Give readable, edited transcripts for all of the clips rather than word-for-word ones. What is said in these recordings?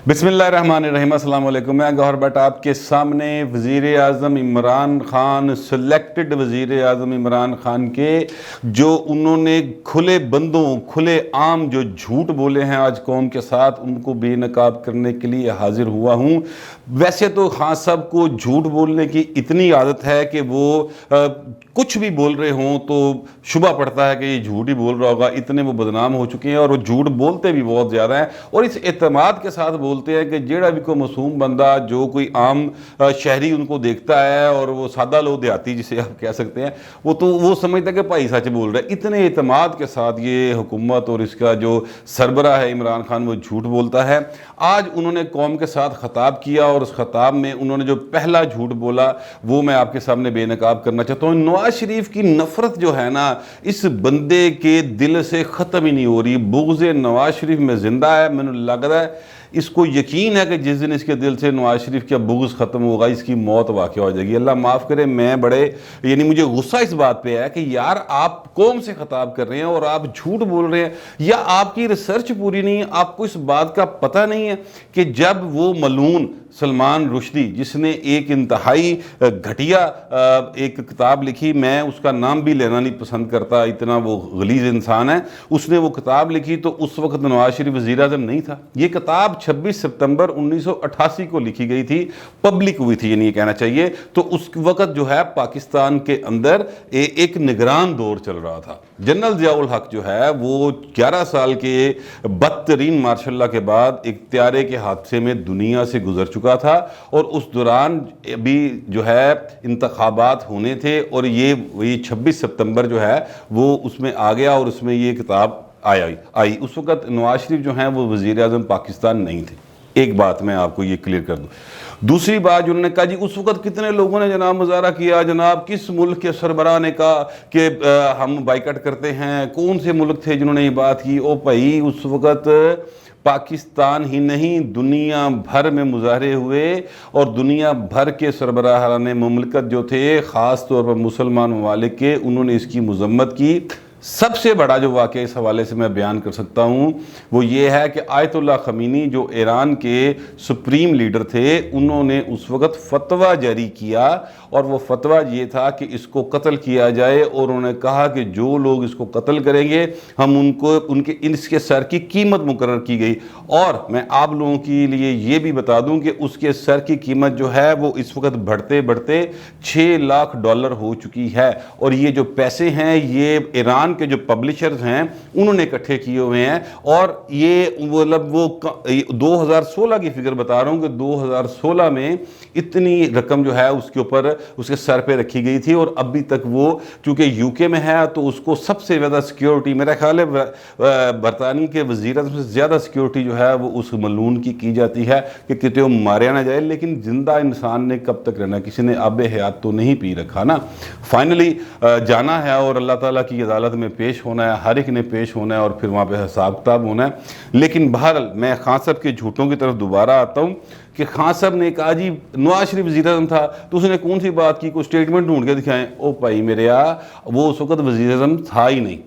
بسم اللہ الرحمن الرحیم، السلام علیکم۔ میں گوہر بٹ آپ کے سامنے وزیر اعظم عمران خان، سلیکٹڈ وزیر اعظم عمران خان کے جو انہوں نے کھلے بندوں کھلے عام جو جھوٹ بولے ہیں آج قوم کے ساتھ، ان کو بے نقاب کرنے کے لیے حاضر ہوا ہوں۔ ویسے تو خان صاحب کو جھوٹ بولنے کی اتنی عادت ہے کہ وہ کچھ بھی بول رہے ہوں تو شبہ پڑتا ہے کہ یہ جھوٹ ہی بول رہا ہوگا، اتنے وہ بدنام ہو چکے ہیں اور وہ جھوٹ بولتے بھی بہت زیادہ ہیں، اور اس اعتماد کے ساتھ بولتے ہیں کہ جیڑا بھی کوئی معصوم بندہ، جو کوئی عام شہری ان کو دیکھتا ہے، اور وہ سادہ لوگ دیہاتی جسے آپ کہہ سکتے ہیں، وہ سمجھتا ہے کہ بھائی سچ بول رہا ہے۔ اتنے اعتماد کے ساتھ یہ حکومت اور اس کا جو سربراہ ہے عمران خان وہ جھوٹ بولتا ہے۔ آج انہوں نے قوم کے ساتھ خطاب کیا، اور اس خطاب میں انہوں نے جو پہلا جھوٹ بولا وہ میں آپ کے سامنے بے نقاب کرنا چاہتا ہوں۔ نواز شریف کی نفرت جو ہے نا، اس بندے کے دل سے ختم ہی نہیں ہو رہی۔ بغض نواز شریف میں زندہ ہے۔ میں نے لگ رہا ہے اس کو یقین ہے کہ جس دن اس کے دل سے نواز شریف کا بغض ختم ہوگا، اس کی موت واقع ہو جائے گی۔ اللہ معاف کرے، میں مجھے غصہ اس بات پہ ہے کہ یار آپ قوم سے خطاب کر رہے ہیں اور آپ جھوٹ بول رہے ہیں، یا آپ کی ریسرچ پوری نہیں ہے، آپ کو اس بات کا پتہ نہیں ہے کہ جب وہ ملعون سلمان رشدی، جس نے ایک انتہائی گھٹیا ایک کتاب لکھی، میں اس کا نام بھی لینا نہیں پسند کرتا، اتنا وہ غلیظ انسان ہے، اس نے وہ کتاب لکھی تو اس وقت نواز شریف وزیر اعظم نہیں تھا۔ یہ کتاب 26 ستمبر 1988 کو لکھی گئی تھی، پبلک ہوئی تھی، یہ کہنا چاہیے۔ تو اس وقت جو ہے پاکستان کے اندر ایک نگران دور چل رہا تھا۔ جنرل ضیاء الحق جو ہے وہ 11 سال کے بدترین مارشل لا کے بعد ایک طیارے کے حادثے میں دنیا سے گزر چکا تھا، اور اس دوران بھی جو ہے انتخابات ہونے تھے، اور یہ 26 ستمبر جو ہے وہ اس میں آ گیا، اور اس میں یہ کتاب آئی۔ اس وقت نواز شریف جو ہیں وہ وزیر اعظم پاکستان نہیں تھے۔ ایک بات میں آپ کو یہ کلیئر کر دوں۔ دوسری بات جو انہوں نے کہا، جی اس وقت کتنے لوگوں نے جناب مظاہرہ کیا، جناب کس ملک کے سربراہ نے کہا کہ ہم بائیکاٹ کرتے ہیں، کون سے ملک تھے جنہوں نے یہ بات کی؟ او بھائی، اس وقت پاکستان ہی نہیں دنیا بھر میں مظاہرے ہوئے، اور دنیا بھر کے سربراہان مملکت جو تھے، خاص طور پر مسلمان ممالک کے، انہوں نے اس کی مذمت کی۔ سب سے بڑا جو واقعہ اس حوالے سے میں بیان کر سکتا ہوں وہ یہ ہے کہ آیت اللہ خمینی جو ایران کے سپریم لیڈر تھے، انہوں نے اس وقت فتویٰ جاری کیا، اور وہ فتویٰ یہ تھا کہ اس کو قتل کیا جائے، اور انہوں نے کہا کہ جو لوگ اس کو قتل کریں گے ہم اس کے سر کی قیمت مقرر کی گئی۔ اور میں آپ لوگوں کے لیے یہ بھی بتا دوں کہ اس کے سر کی قیمت جو ہے وہ اس وقت بڑھتے بڑھتے $6 لاکھ ہو چکی ہے، اور یہ جو پیسے ہیں یہ ایران کے جو پبلشرز ہیں انہوں نے اکٹھے کیے ہوئے ہیں، اور یہ مطلب وہ 2016 کی فگر بتا رہا ہوں کہ 2016 میں اتنی رقم جو ہے اس کے اوپر اس کے سر پہ رکھی گئی تھی، اور ابھی تک وہ چونکہ یو کے میں ہے تو اس کو سب سے زیادہ سیکیورٹی، میرا خیال ہے برطانیہ کے وزیر اعظم سے زیادہ سیکیورٹی جو ہے وہ اس ملعون کی جاتی ہے کہ کتے وہ ماریا نہ جائے۔ لیکن زندہ انسان نے کب تک رہنا، کسی نے آب حیات تو نہیں پی رکھا نا۔ فائنلی جانا ہے اور اللہ تعالیٰ کی عدالت میں پیش ہونا ہے، ہر ایک نے پیش ہونا ہے، اور پھر وہاں پہ حساب کتاب ہونا ہے۔ لیکن بہرحال میں خان صاحب کے جھوٹوں کی طرف دوبارہ آتا ہوں کہ خان صاحب نے کہا جی نواز شریف وزیر اعظم تھا تو اس نے کون سی بات کی، کوئی اسٹیٹمنٹ ڈھونڈ کے دکھائیں۔ او بھائی میرے وہ اس وقت وزیر اعظم تھا ہی نہیں،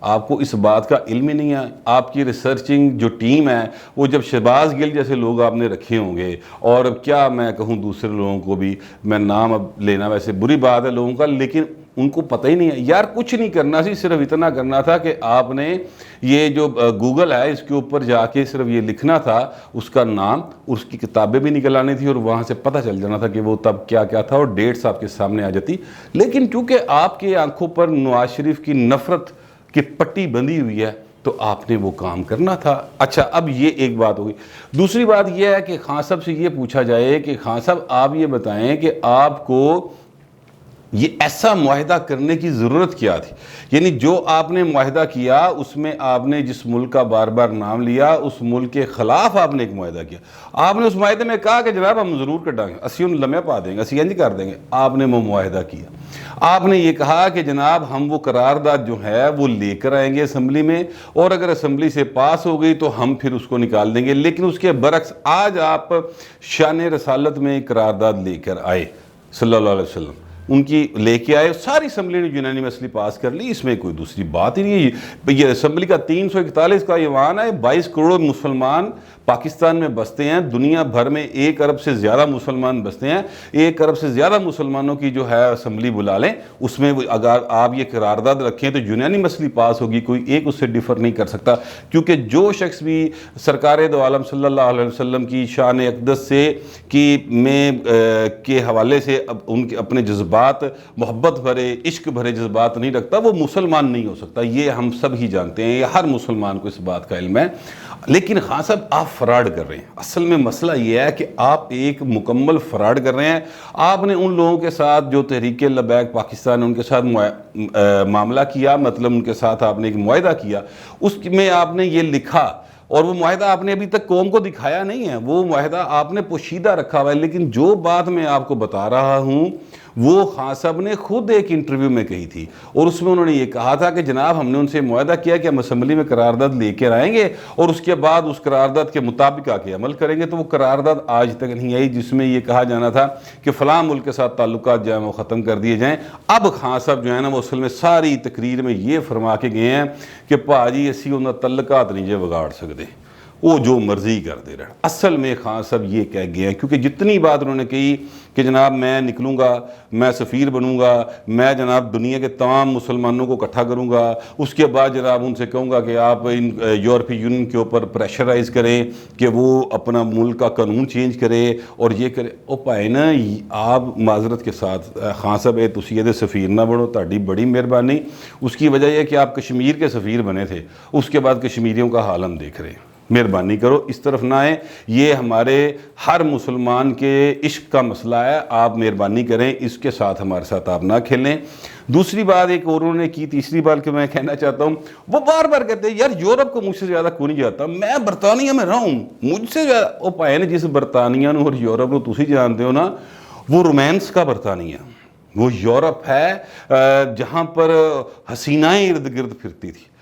آپ کو اس بات کا علم ہی نہیں ہے۔ آپ کی ریسرچنگ جو ٹیم ہے وہ جب شہباز گل جیسے لوگ آپ نے رکھے ہوں گے، اور کیا میں کہوں دوسرے لوگوں کو بھی، میں نام اب لینا ویسے بری بات ہے لوگوں کا، لیکن ان کو پتہ ہی نہیں ہے یار، کچھ نہیں کرنا سی، صرف اتنا کرنا تھا کہ آپ نے یہ جو گوگل ہے اس کے اوپر جا کے صرف یہ لکھنا تھا اس کا نام، اس کی کتابیں بھی نکل آنی تھی، اور وہاں سے پتہ چل جانا تھا کہ وہ تب کیا کیا تھا، اور ڈیٹس آپ کے سامنے آ جاتی۔ لیکن چونکہ آپ کے آنکھوں پر نواز شریف کی نفرت کی پٹی بندھی ہوئی ہے تو آپ نے وہ کام کرنا تھا۔ اچھا، اب یہ ایک بات ہوگی۔ دوسری بات یہ ہے کہ خان صاحب سے یہ پوچھا جائے کہ خان صاحب آپ یہ بتائیں کہ آپ کو یہ ایسا معاہدہ کرنے کی ضرورت کیا تھی؟ یعنی جو آپ نے معاہدہ کیا اس میں آپ نے جس ملک کا بار بار نام لیا، اس ملک کے خلاف آپ نے ایک معاہدہ کیا۔ آپ نے اس معاہدے میں کہا کہ جناب ہم ضرور کٹائیں گے، اسی لمحے پا دیں گے، اسی انج کر دیں گے۔ آپ نے وہ معاہدہ کیا۔ آپ نے یہ کہا کہ جناب ہم وہ قرارداد جو ہے وہ لے کر آئیں گے اسمبلی میں، اور اگر اسمبلی سے پاس ہو گئی تو ہم پھر اس کو نکال دیں گے۔ لیکن اس کے برعکس آج آپ شان رسالت میں قرارداد لے کر آئے صلی اللہ علیہ وسلم۔ ان کی لے کے آئے, ساری اسمبلی نے یونانیمسلی پاس کر لی, اس میں کوئی دوسری بات ہی نہیں ہے. یہ اسمبلی کا 341 کا ایوان ہے, 22 کروڑ مسلمان پاکستان میں بستے ہیں, دنیا بھر میں 1 ارب سے زیادہ مسلمان بستے ہیں, 1 ارب سے زیادہ مسلمانوں کی جو ہے اسمبلی بلا لیں, اس میں اگر آپ یہ قرارداد رکھیں تو یونانیمسلی پاس ہوگی, کوئی ایک اس سے ڈیفر نہیں کر سکتا, کیونکہ جو شخص بھی سرکار دو عالم صلی اللہ علیہ وسلم کی شان اقدس سے کے حوالے سے ان کے اپنے جذبات, محبت بھرے, عشق بھرے جذبات نہیں رکھتا, وہ مسلمان نہیں ہو سکتا. یہ ہم سب ہی جانتے ہیں, یہ ہر مسلمان کو اس بات کا علم ہے. لیکن خان صاحب آپ فراڈ کر رہے ہیں. اصل میں مسئلہ یہ ہے کہ آپ ایک مکمل فراڈ کر رہے ہیں. آپ نے ان لوگوں کے ساتھ جو تحریک لبیک پاکستان ان کے ساتھ معاملہ کیا, مطلب ان کے ساتھ آپ نے ایک معاہدہ کیا, اس میں آپ نے یہ لکھا, اور وہ معاہدہ آپ نے ابھی تک قوم کو دکھایا نہیں ہے, وہ معاہدہ آپ نے پوشیدہ رکھا ہوا ہے. لیکن جو بات میں آپ کو بتا رہا ہوں وہ خان صاحب نے خود ایک انٹرویو میں کہی تھی, اور اس میں انہوں نے یہ کہا تھا کہ جناب ہم نے ان سے معاہدہ کیا کہ ہم اسمبلی میں قرارداد لے کے آئیں گے اور اس کے بعد اس قرارداد کے مطابق آ کے عمل کریں گے. تو وہ قرارداد آج تک نہیں آئی جس میں یہ کہا جانا تھا کہ فلاں ملک کے ساتھ تعلقات جو ہیں وہ ختم کر دیے جائیں. اب خان صاحب جو ہے نا وہ اصل میں ساری تقریر میں یہ فرما کے گئے ہیں کہ پاجی اسی انہوں تعلقات نہیں جے بگاڑ سکتے, وہ جو مرضی کر دے رہا. اصل میں خان صاحب یہ کہہ گئے ہیں, کیونکہ جتنی بات انہوں نے کہی کہ جناب میں نکلوں گا, میں سفیر بنوں گا, میں جناب دنیا کے تمام مسلمانوں کو اکٹھا کروں گا, اس کے بعد جناب ان سے کہوں گا کہ آپ ان یورپی یونین کے اوپر پریشرائز کریں کہ وہ اپنا ملک کا قانون چینج کرے اور یہ کرے. او پائے نا آپ معذرت کے ساتھ خان صاحب اے تسی یہ سفیر نہ بنو, تہاڈی بڑی مہربانی. اس کی وجہ یہ کہ آپ کشمیر کے سفیر بنے تھے, اس کے بعد کشمیریوں کا حال ہم دیکھ رہے ہیں. مہربانی کرو اس طرف نہ آئیں, یہ ہمارے ہر مسلمان کے عشق کا مسئلہ ہے, آپ مہربانی کریں اس کے ساتھ ہمارے ساتھ آپ نہ کھیلیں. دوسری بات ایک اور انہوں نے کی, تیسری بات کہ میں کہنا چاہتا ہوں, وہ بار بار کہتے ہیں یار یورپ کو مجھ سے زیادہ کیوں نہیں جاتا, میں برطانیہ میں رہا ہوں, مجھ سے زیادہ. وہ پائے نا جس برطانیہ اور یورپ کو تسی جانتے ہو نا, وہ رومانس کا برطانیہ, وہ یورپ ہے جہاں پر حسینائیں ارد گرد پھرتی تھی.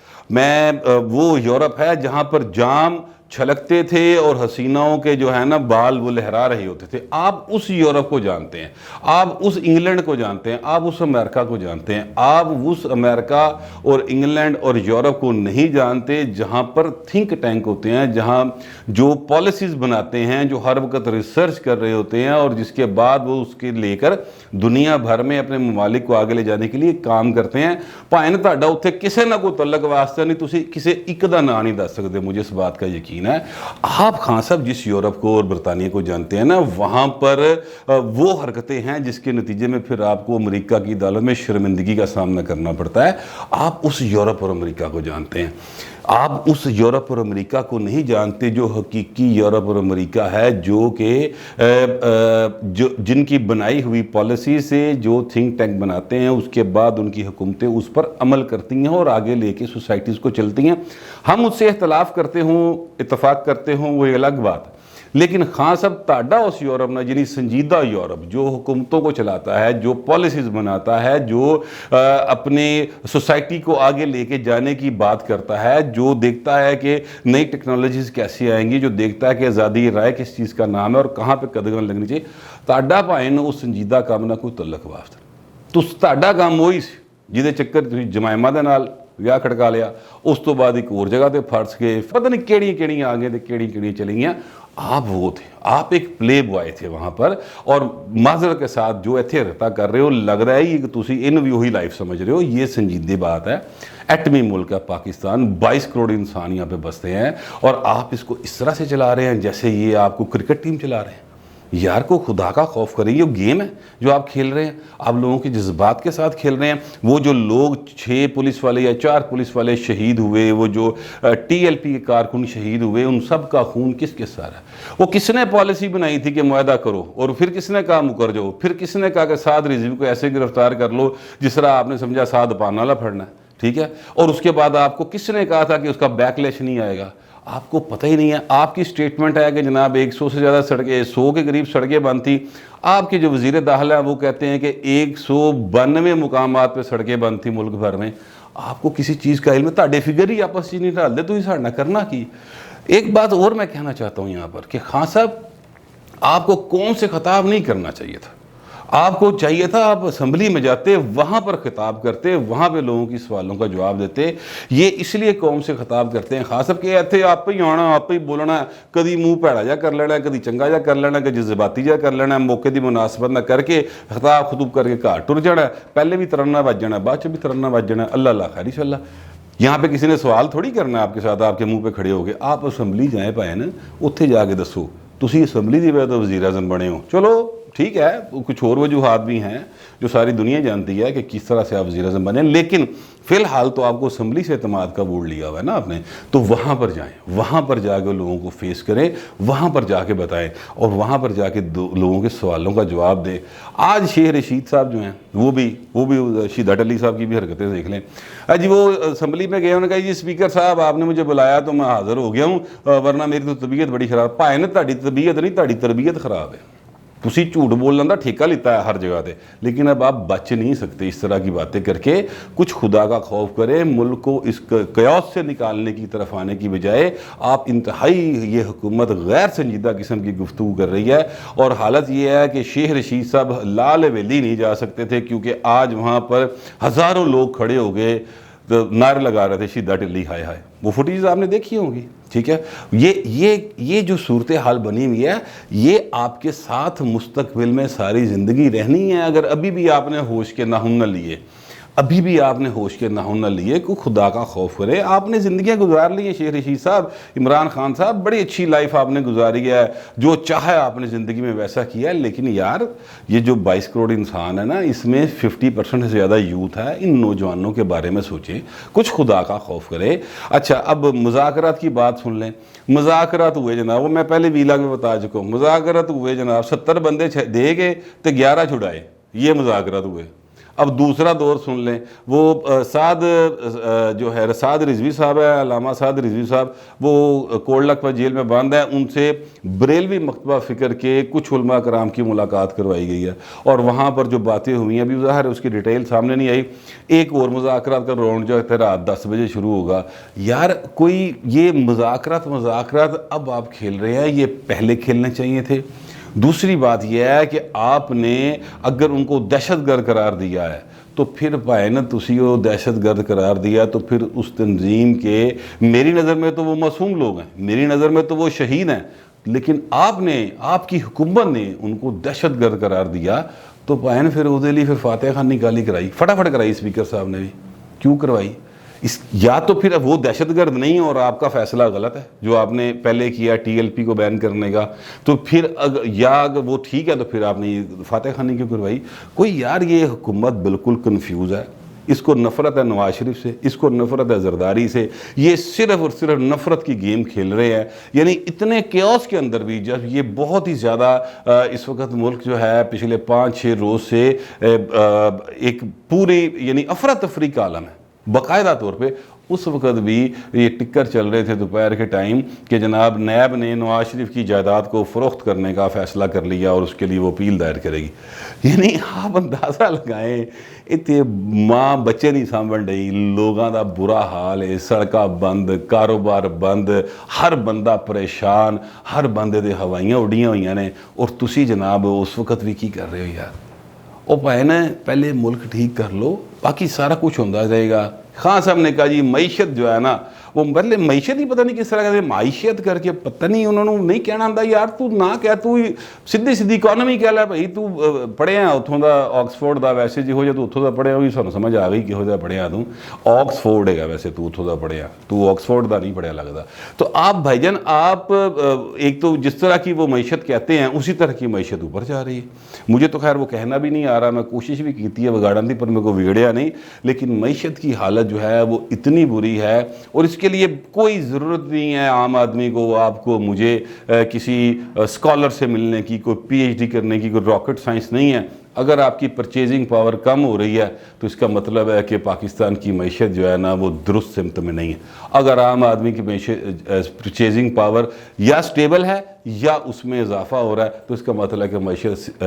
وہ یورپ ہے جہاں پر جام چھلکتے تھے اور حسیناؤں کے جو ہے نا بال وہ لہرا رہے ہوتے تھے. آپ اس یورپ کو جانتے ہیں, آپ اس انگلینڈ کو جانتے ہیں, آپ اس امریکہ کو جانتے ہیں. آپ اس امریکہ اور انگلینڈ اور یورپ کو نہیں جانتے جہاں پر تھنک ٹینک ہوتے ہیں, جہاں جو پالیسیز بناتے ہیں, جو ہر وقت ریسرچ کر رہے ہوتے ہیں, اور جس کے بعد وہ اس کے لے کر دنیا بھر میں اپنے ممالک کو آگے لے جانے کے لیے کام کرتے ہیں. پائن تہاڈا اتھے کسے نہ کوئی تعلق واسطہ نہیں, تسی کسے ایک دا نام نہیں دس سکتے, مجھے اس بات کا یقین ہے. آپ خان صاحب جس یورپ کو اور برطانیہ کو جانتے ہیں نا, وہاں پر وہ حرکتیں ہیں جس کے نتیجے میں پھر آپ کو امریکہ کی عدالت میں شرمندگی کا سامنا کرنا پڑتا ہے. آپ اس یورپ اور امریکہ کو جانتے ہیں, آپ اس یورپ اور امریکہ کو نہیں جانتے جو حقیقی یورپ اور امریکہ ہے, جو کہ جن کی بنائی ہوئی پالیسی سے جو تھنک ٹینک بناتے ہیں, اس کے بعد ان کی حکومتیں اس پر عمل کرتی ہیں اور آگے لے کے سوسائٹیز کو چلتی ہیں. ہم اس سے اختلاف کرتے ہوں, اتفاق کرتے ہوں, وہ الگ بات. لیکن خان صاحب تاڈا اس یورپ نا جنہی سنجیدہ یورپ جو حکومتوں کو چلاتا ہے, جو پالیسیز بناتا ہے, جو اپنے سوسائٹی کو آگے لے کے جانے کی بات کرتا ہے, جو دیکھتا ہے کہ نئی ٹیکنالوجیز کیسی آئیں گی, جو دیکھتا ہے کہ آزادی رائے کس چیز کا نام ہے اور کہاں پہ قدم لگنی چاہیے, تاڈا پائن اس سنجیدہ کام نہ کوئی تعلق واسطہ. تو تاڈا کام وہی جہدے چکر تسی جمائمہ دے نال ویاہ کھڑکا لیا, اس تو بعد ایک اور جگہ تے پھڑس گئے, پتہ نہیں کیڑی آگے تے کیڑی چلی گئیں. آپ وہ تھے, آپ ایک پلے بوائے تھے وہاں پر, اور معذرت کے ساتھ جو ایتھے رہتا کر رہے ہو, لگ رہا ہے کہ تسی ان بھی وہی لائف سمجھ رہے ہو. یہ سنجیدہ بات ہے, ایٹمی ملک ہے پاکستان, 22 کروڑ انسان یہاں پہ بستے ہیں, اور آپ اس کو اس طرح سے چلا رہے ہیں جیسے یہ آپ کو کرکٹ ٹیم چلا رہے ہیں. یار کو خدا کا خوف کریں, یہ گیم ہے جو آپ کھیل رہے ہیں, آپ لوگوں کے جذبات کے ساتھ کھیل رہے ہیں. وہ جو لوگ 6 پولیس والے یا 4 پولیس والے شہید ہوئے, وہ جو ٹی ایل پی کے کارکن شہید ہوئے, ان سب کا خون کس کے سارا ہے؟ وہ کس نے پالیسی بنائی تھی کہ معاہدہ کرو, اور پھر کس نے کہا مکر جاؤ, پھر کس نے کہا کہ سعد رضوی کو ایسے گرفتار کر لو جس طرح آپ نے سمجھا سعد پان والا پھڑنا ہے, ٹھیک ہے, اور اس کے بعد آپ کو کس نے کہا تھا کہ اس کا بیک لیش نہیں آئے گا؟ آپ کو پتہ ہی نہیں ہے. آپ کی سٹیٹمنٹ ہے کہ جناب 100 سے زیادہ سڑکیں, 100 کے قریب سڑکیں بند تھی. آپ کے جو وزیر داخلہ ہیں وہ کہتے ہیں کہ 192 مقامات پہ سڑکیں بند تھی ملک بھر میں. آپ کو کسی چیز کا علم ہے؟ تاڑے فگر ہی آپس چیز نہیں ڈال دے تو ہی ساڑھنا کرنا کی. ایک بات اور میں کہنا چاہتا ہوں یہاں پر کہ خان صاحب آپ کو قوم سے خطاب نہیں کرنا چاہیے تھا, آپ کو چاہیے تھا آپ اسمبلی میں جاتے، وہاں پر خطاب کرتے، وہاں پہ لوگوں کی سوالوں کا جواب دیتے. یہ اس لیے قوم سے خطاب کرتے ہیں خاص کہ ایتھے آپ ہی آنا، آپ ہی بولنا، کدی منہ پیڑا جا کر لینا، کدی چنگا جا کر لینا، کدی جذباتی جا کر لینا، موقع دی مناسبت نہ کر کے خطاب خطوب کر کے گھر ٹر جانا. پہلے بھی ترنا بج جانا، بعد چ بھی ترنا بج جانا. اللہ اللہ خیر انشاءاللہ. یہاں پہ کسی نے سوال تھوڑی کرنا آپ کے ساتھ، آپ کے منہ پہ کھڑے ہو گئے. آپ اسمبلی جائیں پائے نا، اتھے جا کے دسو تسی اسمبلی دی وجہ تو وزیر اعظم بنے ہو. چلو ٹھیک ہے، کچھ اور وجوہات بھی ہیں جو ساری دنیا جانتی ہے کہ کس طرح سے آپ وزیر اعظم بنے، لیکن فی الحال تو آپ کو اسمبلی سے اعتماد کا بورڈ لیا ہوا ہے نا آپ نے. تو وہاں پر جائیں، وہاں پر جا کے لوگوں کو فیس کریں، وہاں پر جا کے بتائیں اور وہاں پر جا کے لوگوں کے سوالوں کا جواب دیں. آج شیخ رشید صاحب جو ہیں وہ بھی شیدہ ٹلی صاحب کی بھی حرکتیں دیکھ لیں. جی وہ اسمبلی میں گئے، انہوں نے کہا جی اسپیکر صاحب آپ نے مجھے بلایا تو میں حاضر ہو گیا ہوں، ورنہ میری تو طبیعت بڑی خراب. پائے نا تہاڈی طبیعت نہیں، تہاڈی تربیت خراب ہے. تسی جھوٹ بولنے کا ٹھیکہ لیتا ہے ہر جگہ تے، لیکن اب آپ بچ نہیں سکتے اس طرح کی باتیں کر کے. کچھ خدا کا خوف کریں، ملک کو اس قیاس سے نکالنے کی طرف آنے کی بجائے آپ انتہائی یہ حکومت غیر سنجیدہ قسم کی گفتگو کر رہی ہے. اور حالت یہ ہے کہ شیخ رشید صاحب لال ویلی نہیں جا سکتے تھے کیونکہ آج وہاں پر ہزاروں لوگ کھڑے ہو گئے، نعرے لگا رہے تھے شیدہ ٹلی ہائے ہائے. وہ فوٹیج آپ نے دیکھی ہوں گی. ٹھیک ہے، یہ جو صورتحال بنی ہوئی ہے، یہ آپ کے ساتھ مستقبل میں ساری زندگی رہنی ہے. اگر ابھی بھی آپ نے ہوش کے ناخن نہ لیے، ابھی بھی آپ نے ہوش کے ناخن نہ لیے، کوئی خدا کا خوف کرے. آپ نے زندگیاں گزار لی ہیں شیخ رشید صاحب، عمران خان صاحب، بڑی اچھی لائف آپ نے گزاری ہے، جو چاہے آپ نے زندگی میں ویسا کیا ہے. لیکن یار یہ جو 22 کروڑ انسان ہے نا، اس میں 50% سے زیادہ یوتھ ہے. ان نوجوانوں کے بارے میں سوچیں، کچھ خدا کا خوف کرے. اچھا اب مذاکرات کی بات سن لیں. مذاکرات ہوئے جناب، وہ میں پہلے ویلا میں بتا چکا ہوں. مذاکرات ہوئے جناب، 70 بندے دے گئے تو 11 چھڑائے. یہ مذاکرات ہوئے. اب دوسرا دور سن لیں. وہ سعد جو ہے سعد رضوی صاحب ہے، علامہ سعد رضوی صاحب، وہ کولڈ لکھپت جیل میں بند ہے. ان سے بریلوی مکتبہ فکر کے کچھ علماء کرام کی ملاقات کروائی گئی ہے اور وہاں پر جو باتیں ہوئی ہیں ابھی ظاہر ہے اس کی ڈیٹیل سامنے نہیں آئی. ایک اور مذاکرات کا راؤنڈ جو ہے رات 10 بجے شروع ہوگا. یار کوئی یہ مذاکرات اب آپ کھیل رہے ہیں، یہ پہلے کھیلنے چاہیے تھے. دوسری بات یہ ہے کہ آپ نے اگر ان کو دہشت گرد قرار دیا ہے تو پھر پائے نا تسی وہ دہشت گرد قرار دیا تو پھر اس تنظیم کے، میری نظر میں تو وہ معصوم لوگ ہیں، میری نظر میں تو وہ شہید ہیں، لیکن آپ کی حکومت نے ان کو دہشت گرد قرار دیا تو پائے نا پھر وہ لیے پھر فاتح خان نکالی کرائی، فٹافٹ کرائی. اسپیکر صاحب نے بھی کیوں کروائی؟ یا تو پھر وہ دہشت گرد نہیں اور آپ کا فیصلہ غلط ہے جو آپ نے پہلے کیا ٹی ایل پی کو بین کرنے کا، تو پھر اگر وہ ٹھیک ہے تو پھر آپ نے فاتح خانی کیوں کروائی؟ کوئی یار یہ حکومت بالکل کنفیوز ہے. اس کو نفرت ہے نواز شریف سے، اس کو نفرت ہے زرداری سے. یہ صرف اور صرف نفرت کی گیم کھیل رہے ہیں. یعنی اتنے کیوس کے اندر بھی جب یہ بہت ہی زیادہ اس وقت ملک جو ہے پچھلے 5-6 روز سے ایک پوری یعنی افراتفری کا عالم ہے باقاعدہ طور پہ. اس وقت بھی یہ ٹکر چل رہے تھے دوپہر کے ٹائم کہ جناب نیب نے نواز شریف کی جائیداد کو فروخت کرنے کا فیصلہ کر لیا اور اس کے لیے وہ اپیل دائر کرے گی. یعنی آپ اندازہ لگائیں اتنے ماں بچے نہیں سامبھن رہی، لوگوں دا برا حال ہے، سڑکاں بند، کاروبار بند، ہر بندہ پریشان، ہر بندے دے ہوائیاں اڑیاں ہوئیاں نے. اور تسی جناب اس وقت بھی کی کر رہے ہو یار؟ وہ پائے نا پہلے ملک ٹھیک کر لو، باقی سارا کچھ ہوتا جائے گا. خان صاحب نے کہا جی معیشت جو ہے نا، وہ پہلے معیشت ہی پتہ نہیں کس طرح کہتے ہیں، معیشت کر کے پتہ نہیں انہوں نے نہیں کہنا آتا. یار تو نہ کہہ، تو سیدھی اکانومی کہہ لے بھائی. تو پڑھیا اتوں دا آکسفورڈ دا، ویسے جی ہو جائے تو اتوں دا پڑھیا ہوگی، سانوں سمجھ آ گئی کہو جا پڑھیا. تو آکسفورڈ ہے گا ویسے، تو اتوں دا پڑھیا، تو آکسفورڈ دا نہیں پڑھیا لگتا. تو آپ بھائی جان آپ ایک تو جس طرح کی وہ معیشت کہتے ہیں اسی طرح کی معیشت اوپر جا رہی ہے. مجھے تو خیر وہ کہنا بھی نہیں آ رہا، میں کوشش بھی کی ہے بگاڑن دی پر میرے کو بگڑیا نہیں. لیکن معیشت کی حالت جو ہے وہ اتنی بری ہے اور اس کے لیے کوئی ضرورت نہیں ہے عام آدمی کو، آپ کو، مجھے کسی اسکالر سے ملنے کی، کوئی پی ایچ ڈی کرنے کی، کوئی راکٹ سائنس نہیں ہے. اگر آپ کی پرچیزنگ پاور کم ہو رہی ہے تو اس کا مطلب ہے کہ پاکستان کی معیشت جو ہے نا وہ درست سمت میں نہیں ہے. اگر عام آدمی کی پرچیزنگ پاور یا سٹیبل ہے یا اس میں اضافہ ہو رہا ہے تو اس کا مطلب ہے کہ معیشت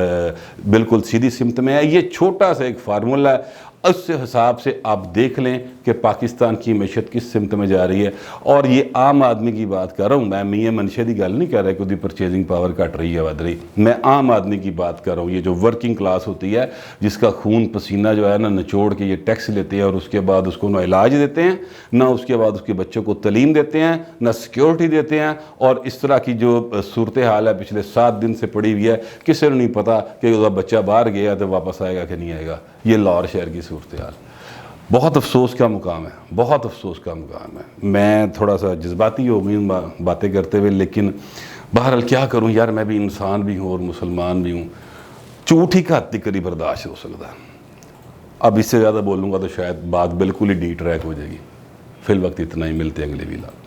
بالکل سیدھی سمت میں ہے. یہ چھوٹا سا ایک فارمولہ ہے، اس سے حساب سے آپ دیکھ لیں کہ پاکستان کی معیشت کس سمت میں جا رہی ہے. اور یہ عام آدمی کی بات کر رہا ہوں, میں میاں منشے کی گل نہیں کر رہا کہ وہ پرچیزنگ پاور گھٹ رہی ہے ود رہی, میں عام آدمی کی بات کر رہا ہوں. یہ جو ورکنگ کلاس ہوتی ہے جس کا خون پسینہ جو ہے نا نچوڑ کے یہ ٹیکس لیتے ہیں اور اس کے بعد اس کو نہ علاج دیتے ہیں, نہ اس کے بعد اس کے بچوں کو تعلیم دیتے ہیں, نہ سیکیورٹی دیتے ہیں, اور اس طرح کی جو صورتحال ہے پچھلے 7 دن سے پڑی ہوئی ہے, کسی نے نہیں پتا کہ وہ بچہ باہر گیا تو واپس آئے گا کہ نہیں آئے گا. یہ لاہور شہر کی صورتحال بہت افسوس کا مقام ہے, بہت افسوس کا مقام ہے. میں تھوڑا سا جذباتی ہو گئی ہوں باتیں کرتے ہوئے, لیکن بہرحال کیا کروں یار, میں بھی انسان بھی ہوں اور مسلمان بھی ہوں. جھوٹ ہی کا حد تک قریب برداشت ہو سکتا ہے. اب اس سے زیادہ بولوں گا تو شاید بات بالکل ہی ڈی ٹریک ہو جائے گی. فی الوقت اتنا ہی, ملتے ہیں اگلے ویلاگ.